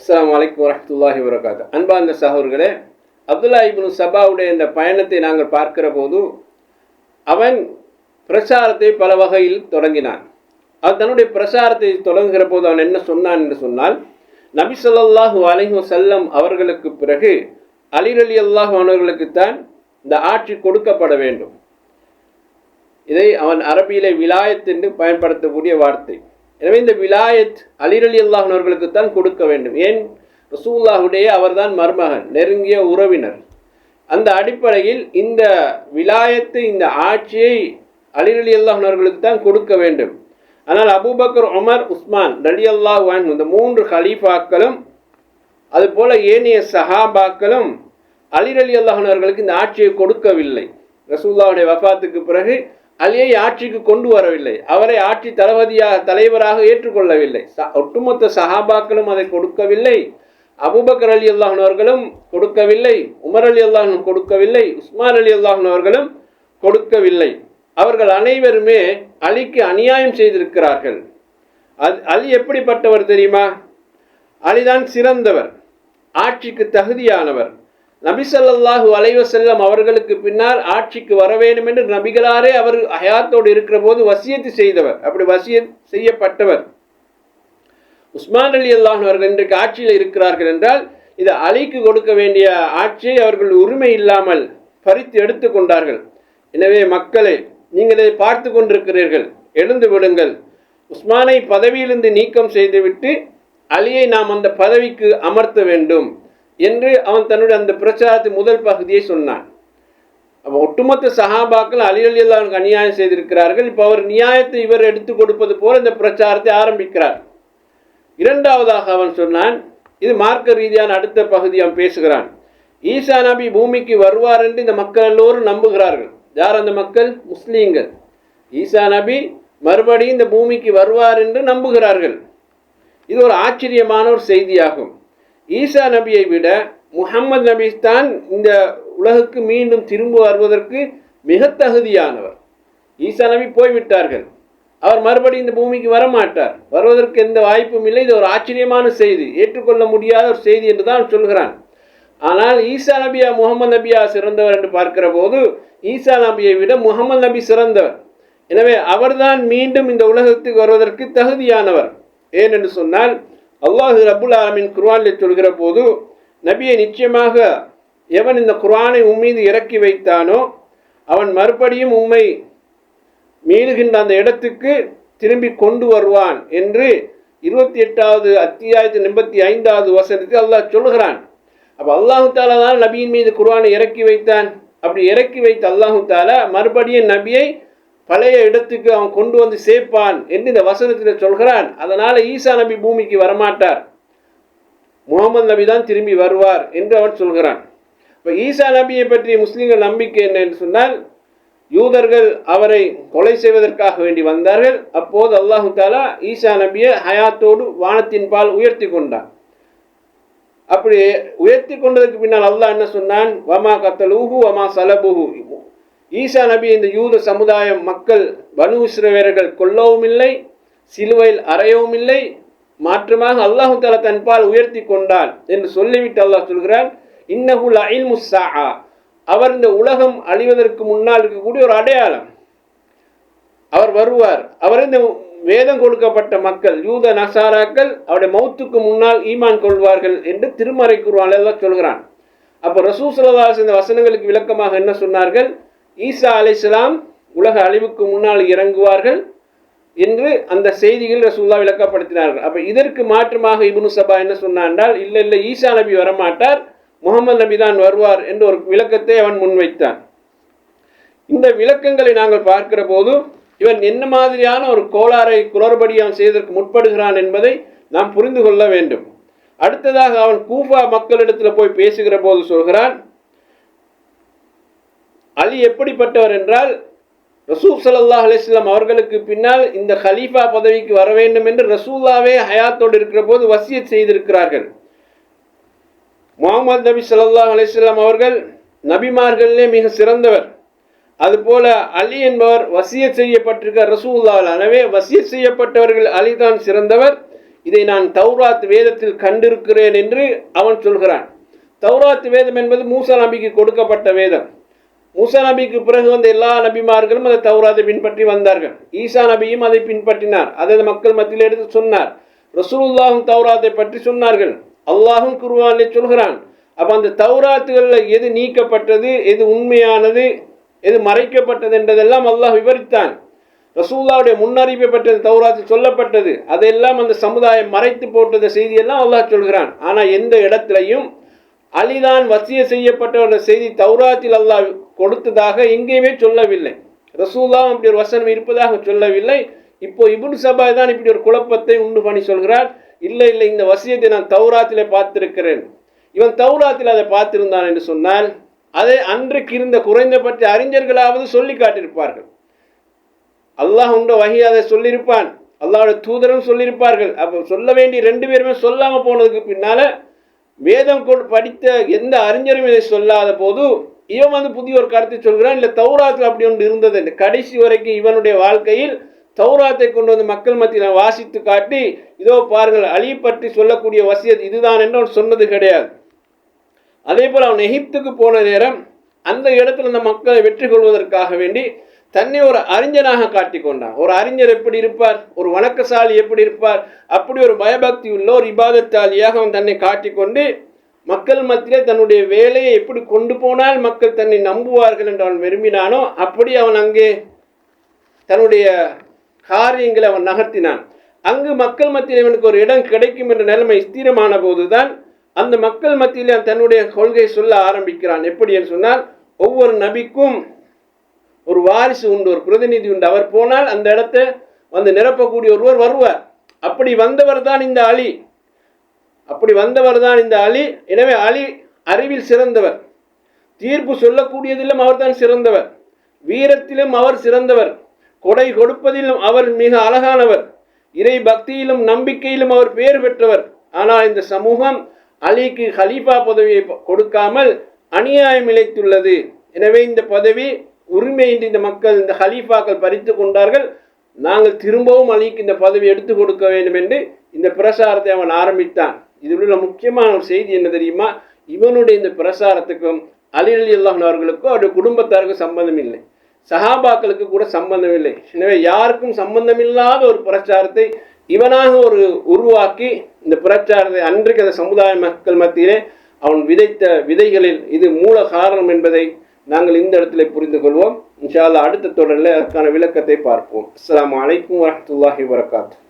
அஸ்ஸலாமு அலைக்கும் வரஹ்மத்துல்லாஹி வபரகாத்துஹு. அன்பார்ந்த சகோதரர்களே, அப்துல்லா இப்னு சபாவுடைய இந்த பயணத்தை நாங்கள் பார்க்கிற போது அவன் பிரச்சாரத்தை பல வகையில் தொடங்கினான். அவன் தன்னுடைய பிரச்சாரத்தை தொடங்குகிற போது அவன் என்ன சொன்னான் என்று சொன்னால், நபி ஸல்லல்லாஹு அலைஹி வஸல்லம் அவர்களுக்கு பிறகு அலி ரலியல்லாஹு அன்ஹுவுக்குத்தான் இந்த ஆட்சி கொடுக்கப்பட வேண்டும். இதை அவன் அரபியிலே விலாயத் என்று பயன்படுத்தக்கூடிய வார்த்தை. எனவே இந்த விலாயத் அலி ரலியல்லாஹு அன்ஹுவுக்குத்தான் கொடுக்க வேண்டும். ஏன்? ரசூலுல்லாஹுடைய அவர்தான் மருமகன், நெருங்கிய உறவினர். அந்த அடிப்படையில் இந்த விலாயத்து, இந்த ஆட்சியை அலி ரலியல்லாஹு அன்ஹுவுக்கு தான் கொடுக்க வேண்டும். ஆனால் அபூபக்கர், உமர், உஸ்மான் ரலியல்லாஹு அன்ஹு இந்த மூன்று கலீஃபாக்களும் அதுபோல ஏனைய சஹாபாக்களும் அலி ரலியல்லாஹு அன்ஹுவுக்கு இந்த ஆட்சியை கொடுக்கவில்லை. ரசூலுல்லாஹுடைய வஃபாத்துக்கு பிறகு அலியை ஆட்சிக்கு கொண்டு வரவில்லை. அவரை ஆட்சி தலைவராக ஏற்றுக்கொள்ளவில்லை. ஒட்டுமொத்த சஹாபாக்களும் அதை கொடுக்கவில்லை. அபூபக்கர் ரலியல்லாஹு அன்ஹு அவர்களும் கொடுக்கவில்லை, உமர் ரலியல்லாஹு அன்ஹு கொடுக்கவில்லை, உஸ்மான் ரலியல்லாஹு அன்ஹு அவர்களும் கொடுக்கவில்லை. அவர்கள் அனைவருமே அலிக்கு அநியாயம் செய்திருக்கிறார்கள். அலி எப்படிப்பட்டவர் தெரியுமா? அலிதான் சிறந்தவர், ஆட்சிக்கு தகுதியானவர். நபி ஸல்லல்லாஹு அலைஹி வஸல்லம் அவர்களுக்கு பின்னால் ஆட்சிக்கு வர வேண்டும் என்று நபிகளாரே அவர் ஹயாத்தோடு இருக்கிற போது வசியத்து செய்தவர், அப்படி வசியத் செய்யப்பட்டவர். உஸ்மான் ரலியல்லாஹு அன்ஹு அவர்கள் இன்றைக்கு ஆட்சியில் இருக்கிறார்கள் என்றால் இது அலிக்கு கொடுக்க வேண்டிய ஆட்சியை அவர்கள் உரிமை இல்லாமல் பறித்து எடுத்து கொண்டார்கள். எனவே மக்களே, நீங்கள் இதை பார்த்து கொண்டிருக்கிறீர்கள், எழுந்து விடுங்கள். உஸ்மானை பதவியிலிருந்து நீக்கம் செய்துவிட்டு அலியை நாம் அந்த பதவிக்கு அமர்த்த வேண்டும் என்று அவன் தன்னுடைய அந்த பிரச்சாரத்தின் முதல் பகுதியை சொன்னான். அப்போ ஒட்டுமொத்த சஹாபாக்கள் அலி ரலியல்லாஹு அன்ஹு அநியாயம் செய்திருக்கிறார்கள். இப்போ அவர் நியாயத்தை இவர் எடுத்து கொடுப்பது போல இந்த பிரச்சாரத்தை ஆரம்பிக்கிறார். இரண்டாவதாக அவன் சொன்னான், இது மார்க்க ரீதியான அடுத்த பகுதி. அவன் பேசுகிறான், ஈசா நபி பூமிக்கு வருவார் என்று இந்த மக்கள் எல்லோரும் நம்புகிறார்கள். யார் அந்த மக்கள்? முஸ்லீம்கள். ஈசா நபி மறுபடியும் இந்த பூமிக்கு வருவார் என்று நம்புகிறார்கள். இது ஒரு ஆச்சரியமான ஒரு செய்தியாகும். ஈசா நபியை விட முஹம்மது நபி தான் இந்த உலகுக்கு மீண்டும் திரும்ப வருவதற்கு மிக தகுதியானவர். ஈசா நபி போய்விட்டார்கள், அவர் மறுபடியும் இந்த பூமிக்கு வரமாட்டார், வருவதற்கு எந்த வாய்ப்பும் இல்லை. இது ஒரு ஆச்சரியமான செய்தி, ஏற்றுக்கொள்ள முடியாத ஒரு செய்தி என்று தான் சொல்கிறான். ஆனால் ஈசா நபியா முகமது நபியா சிறந்தவர் என்று பார்க்கிற போது ஈசா நபியை விட முகமது நபி சிறந்தவர். எனவே அவர்தான் மீண்டும் இந்த உலகத்துக்கு வருவதற்கு தகுதியானவர். ஏன் என்று சொன்னால், அல்லாஹ் ரப்புல் ஆலமீன் குர்ஆனில் சொல்கிற போது, நபியை நிச்சயமாக எவன் இந்த குர்ஆனை உம்மீது இறக்கி வைத்தானோ அவன் மறுபடியும் உம்மை மீளுகின்ற அந்த இடத்துக்கு திரும்பி கொண்டு வருவான் என்று 28வது அத்தியாயத்தின் 85வது வசனத்தில் அல்லாஹ் சொல்கிறான். அப்போ அல்லாஹு தாலா தான் நபியின் மீது குர்ஆனை இறக்கி வைத்தான். அப்படி இறக்கி வைத்த அல்லாஹு தாலா மறுபடியும் நபியை பழைய இடத்துக்கு அவன் கொண்டு வந்து சேர்ப்பான் என்று இந்த வசனத்தில் சொல்கிறான். அதனால ஈசா நபி பூமிக்கு வரமாட்டார், முகமது நபி தான் திரும்பி வருவார் என்று அவன் சொல்கிறான். இப்போ ஈசா நபியை பற்றிய முஸ்லீம்கள் நம்பிக்கை என்ன என்று சொன்னால், யூதர்கள் அவரை கொலை செய்வதற்காக வேண்டி வந்தார்கள். அப்போது அல்லாஹு தாலா ஈசா நபியை ஹயாத்தோடு வானத்தின் பால் உயர்த்தி கொண்டான். அப்படி உயர்த்தி கொண்டதுக்கு பின்னால் அல்லாஹ் என்ன சொன்னான்? வமா கத்தலூஹு வமா சலபுஹு. ஈசா நபி இந்த யூத சமுதாயம் மக்கள் பனு இஸ்ரவேலர்கள் கொல்லவும் இல்லை, சிலுவையில் அறையவும் இல்லை, மாற்றமாக அல்லாஹு தஆலா தன்பால் உயர்த்தி கொண்டான் என்று சொல்லிவிட்டு அல்லாஹ் சொல்கிறான், இன்னஹு லஇல்மு ஸாஆ. அவர் இந்த உலகம் அழிவதற்கு முன்னால் இருக்கக்கூடிய ஒரு அடையாளம். அவர் வருவார். அவர் இந்த வேதம் கொடுக்கப்பட்ட மக்கள் யூத நசாராக்கள் அவருடைய மௌத்துக்கு முன்னால் ஈமான் கொள்வார்கள் என்று திருமறை குர்ஆனில் அல்லாஹ் சொல்கிறான். அப்போ ரசூல் ஸல்லல்லாஹு அலைஹி வஸல்லம் இந்த வசனங்களுக்கு விளக்கமாக என்ன சொன்னார்கள்? ஈசா அலைஹிஸ்ஸலாம் உலக அழிவுக்கு முன்னால் இறங்குவார்கள் என்று அந்த செய்திகள் ரசூலுல்லாஹ் விளக்கப்படுத்தினார்கள். அப்போ இதற்கு மாற்றமாக இப்னு சபா என்ன சொன்னான் என்றால், இல்லை ஈசா நபி வரமாட்டார், முகமது நபி தான் வருவார் என்று ஒரு விளக்கத்தை அவன் முன்வைத்தான். இந்த விளக்கங்களை நாங்கள் பார்க்கிற போது இவன் என்ன மாதிரியான ஒரு கோளாறை குளறுபடி அவன் செய்வதற்கு முற்படுகிறான் என்பதை நாம் புரிந்து கொள்ள வேண்டும். அடுத்ததாக அவன் கூஃபா மக்களிடத்தில் போய் பேசுகிற போது சொல்கிறான், அலி எப்படிப்பட்டவர் என்றால், ரசூல் ஸல்லல்லாஹு அலைஹி வஸல்லம் அவர்களுக்கு பின்னால் இந்த கலீஃபா பதவிக்கு வர வேண்டும் என்று ரசூலுல்லாஹ்வே ஹயாத்தோடு இருக்கிற போது வசியத் செய்திருக்கிறார்கள். முஹம்மது நபி ஸல்லல்லாஹு அலைஹி வஸல்லம் அவர்கள் நபிமார்களிலே மிக சிறந்தவர். அதுபோல அலி என்பவர் வசியத் செய்யப்பட்டிருக்க ரசூலுல்லாஹ். எனவே வசியத் செய்யப்பட்டவர்கள் அலி தான் சிறந்தவர். இதை நான் தௌராத் வேதத்தில் கண்டிருக்கிறேன் என்று அவன் சொல்கிறான். தௌராத் வேதம் என்பது மூசா நபிக்கு கொடுக்கப்பட்ட வேதம். மூசா நபிக்கு பிறகு வந்த எல்லா நபிமார்களும் அதை தௌராத்தை பின்பற்றி வந்தார்கள். ஈசா நபியும் அதை பின்பற்றினார். அதை மக்கள் மத்தியில் எடுத்து சொன்னார். ரசூலுல்லாஹும் தௌராத்தை பற்றி சொன்னார்கள். அல்லாஹும் குர்ஆனிலே சொல்கிறான். அப்போ அந்த தௌராத்துகளில் எது நீக்கப்பட்டது, எது உண்மையானது, எது மறைக்கப்பட்டது என்றதெல்லாம் அல்லாஹ் விவரித்தான். ரசூலுல்லாஹுடைய முன்னறிவை பற்றி தௌராத்து சொல்லப்பட்டது. அதையெல்லாம் அந்த சமுதாயம் மறைத்து போட்டத செய்தியெல்லாம் அல்லாஹ் சொல்கிறான். ஆனால் எந்த இடத்திலையும் அலிதான் வசிய செய்யப்பட்ட செய்தி தௌராத்தில் அல்லாஹ் கொடுத்ததாக எங்கேயுமே சொல்லவில்லை. ரசூலுல்லாஹ் அப்படி ஒரு வசனம் இருப்பதாக சொல்லவில்லை. இப்போ இப்னு சபா தான் இப்படி ஒரு குழப்பத்தை உண்டு பண்ணி சொல்கிறார். இல்லை இல்லை, இந்த வசியத்தை நான் தௌராத்திலே பார்த்திருக்கிறேன். இவன் தௌராத்தில் அதை பார்த்திருந்தான் என்று சொன்னால் அதை அன்றைக்கு இருந்த குறைந்தபட்ச அறிஞர்களாவது சொல்லி காட்டியிருப்பார்கள். அல்லாஹ் உண்ட வஹி அதை சொல்லியிருப்பான், அல்லாஹ்வுடைய தூதரும் சொல்லியிருப்பார்கள். அப்போ சொல்ல வேண்டிய ரெண்டு பேருமே சொல்லாமல் போனதுக்கு பின்னால வேதம் படித்த எந்த அறிஞரும் இதை சொல்லாத போது இவன் புதிய ஒரு கருத்தை சொல்கிறான். இல்லை தௌராத்தில் அப்படி ஒன்று இருந்தது. இந்த கடைசி வரைக்கும் இவனுடைய வாழ்க்கையில் தௌராத்தை கொண்டு வந்து மக்கள் மத்தியில் வாசித்து காட்டி, இதோ பாருங்கள் அலி பற்றி சொல்லக்கூடிய வசியத் இதுதான் என்று அவன் சொன்னது கிடையாது. அதே போல் அவன் எகிப்துக்கு போன நேரம் அந்த இடத்துல அந்த மக்களை வெற்றி கொள்வதற்காக வேண்டி தன்னை ஒரு அறிஞனாக காட்டிக்கொண்டான். ஒரு அறிஞர் எப்படி இருப்பார், ஒரு வணக்கசாலி எப்படி இருப்பார், அப்படி ஒரு பயபக்தி உள்ள ஒரு இபாதத்தாலியாக அவன் தன்னை காட்டிக்கொண்டு மக்கள் மத்தியிலே தன்னுடைய வேலையை எப்படி கொண்டு போனால் மக்கள் தன்னை நம்புவார்கள் என்று அவன் விரும்பினானோ அப்படி அவன் அங்கே தன்னுடைய காரியங்களை அவன் நகர்த்தினான். அங்கு மக்கள் மத்தியில் இவனுக்கு ஒரு இடம் கிடைக்கும் என்ற நிலைமை ஸ்திரமான போதுதான் அந்த மக்கள் மத்தியிலே தன்னுடைய கொள்கை சொல்ல ஆரம்பிக்கிறான். எப்படி என்று சொன்னால், ஒவ்வொரு நபிக்கும் ஒரு வாரிசு உண்டு, ஒரு பிரதிநிதி உண்டு. அவர் போனால் அந்த இடத்தை வந்து நிரப்பக்கூடிய ஒருவர் வருவார். அப்படி வந்தவர் தான் இந்த அலி. எனவே அலி அறிவில் சிறந்தவர், தீர்ப்பு சொல்லக்கூடியதிலும் அவர் தான் சிறந்தவர், வீரத்திலும் அவர் சிறந்தவர், கொடை கொடுப்பதிலும் அவர் மிக அழகானவர், இறை பக்தியிலும் நம்பிக்கையிலும் அவர் பெயர் பெற்றவர். ஆனால் இந்த சமூகம் அலிக்கு ஹலீஃபா பதவியை கொடுக்காமல் அநியாயம் இழைத்துள்ளது. எனவே இந்த பதவி உரிமையின்றி இந்த மக்கள், இந்த ஹலீஃபாக்கள் பறித்து கொண்டார்கள். நாங்கள் திரும்பவும் அலிக்கு இந்த பதவி எடுத்து கொடுக்க வேண்டும் என்று இந்த பிரசாரத்தை அவன் ஆரம்பித்தான். இதில் உள்ள முக்கியமான ஒரு செய்தி என்ன தெரியுமா? இவனுடைய இந்த பிரசாரத்துக்கும் அலி ரலியல்லாஹு அன்ஹு அவர்களுக்கும் அவருடைய குடும்பத்தாருக்கும் சம்பந்தம் இல்லை, சஹாபாக்களுக்கு கூட சம்பந்தம் இல்லை. எனவே யாருக்கும் சம்பந்தமில்லாத ஒரு பிரச்சாரத்தை இவனாக ஒரு உருவாக்கி இந்த பிரச்சாரத்தை அன்றைக்கு அந்த சமுதாய மக்கள் மத்தியிலே அவன் விதைத்த விதைகளில் இது மூல காரணம் என்பதை நாங்கள் இந்த இடத்துல புரிந்து கொள்வோம். இன்ஷா அல்லாஹ் அடுத்த தொடரில் அதற்கான விளக்கத்தை பார்ப்போம். அஸ்ஸலாமு அலைக்கும் வரஹ்மத்துல்லாஹி வபரகாத்துஹு.